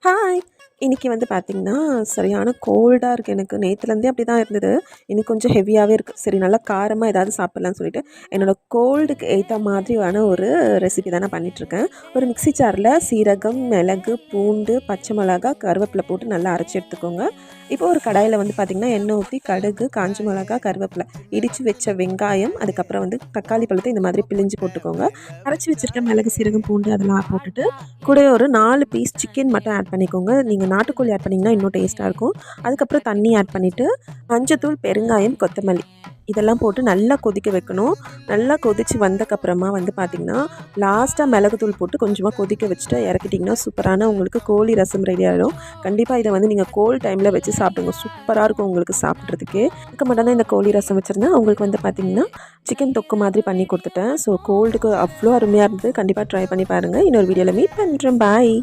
Hi! இன்னைக்கு வந்து பார்த்தீங்கன்னா, சரியான கோல்டா இருக்கு எனக்கு. நேத்துலேருந்தே அப்படி தான் இருந்தது. இன்னைக்கு கொஞ்சம் ஹெவியாவே இருக்கு. சரி நல்லா காரமா ஏதாவது சாப்பிடலான்னு சொல்லிட்டு, என்னோட கோல்டுக்கு ஏத்த மாதிரியான ஒரு ரெசிபி தான் நான் பண்ணிட்டுருக்கேன். ஒரு மிக்ஸி ஜார்ல சீரகம், மிளகு, பூண்டு, பச்சை மிளகா, கருவேப்பில போட்டு நல்லா அரைச்சு எடுத்துக்கோங்க. இப்போ ஒரு கடாயில வந்து பார்த்தீங்கன்னா, எண்ணெய் ஊத்தி கடுகு, காஞ்ச மிளகா, கருவேப்பில, இடிச்சு வச்ச வெங்காயம், அதுக்கப்புறம் வந்து தக்காளி பழத்த இந்த மாதிரி பிழிஞ்சு போட்டுக்கோங்க. அரைச்சு வச்சிருக்க மிளகு, சீரகம், பூண்டு அதெல்லாம் போட்டுட்டு கூடவே ஒரு 4 பீஸ் சிக்கன் மட்டும் ஆட் பண்ணிக்கோங்க. நீங்க நாட்டுக்கோழி ஆட் பண்ணிங்கன்னா இன்னும் டேஸ்ட்டா இருக்கும். அதுக்கப்புறம் தண்ணி ஆட் பண்ணிவிட்டு மஞ்சத்தூள், பெருங்காயம், கொத்தமல்லி இதெல்லாம் போட்டு நல்லா கொதிக்க வைக்கணும். நல்லா கொதிச்சு வந்தக்கப்புறமா வந்து பார்த்திங்கன்னா, லாஸ்ட்டாக மிளகுத்தூள் போட்டு கொஞ்சமாக கொதிக்க வச்சுட்டு இறக்கிட்டிங்கன்னா சூப்பரான உங்களுக்கு கோழி ரசம் ரெடி ஆகிடும். கண்டிப்பாக இதை வந்து நீங்கள் கோல்ட் டைமில் வச்சு சாப்பிடுங்க. சூப்பராக இருக்கும் உங்களுக்கு சாப்பிட்றதுக்கே. இதுக்கு மட்டும் தான் இந்த கோழி ரசம் வச்சுருந்தேன். உங்களுக்கு வந்து பார்த்திங்கன்னா சிக்கன் தொக்கு மாதிரி பண்ணி கொடுத்துட்டேன். ஸோ கோல்டுக்கு அவ்வளோ அருமையாக இருந்தது. கண்டிப்பாக ட்ரை பண்ணி பாருங்கள். இன்னொரு வீடியோவில் மீட் பண்ணுறேன். பாய்.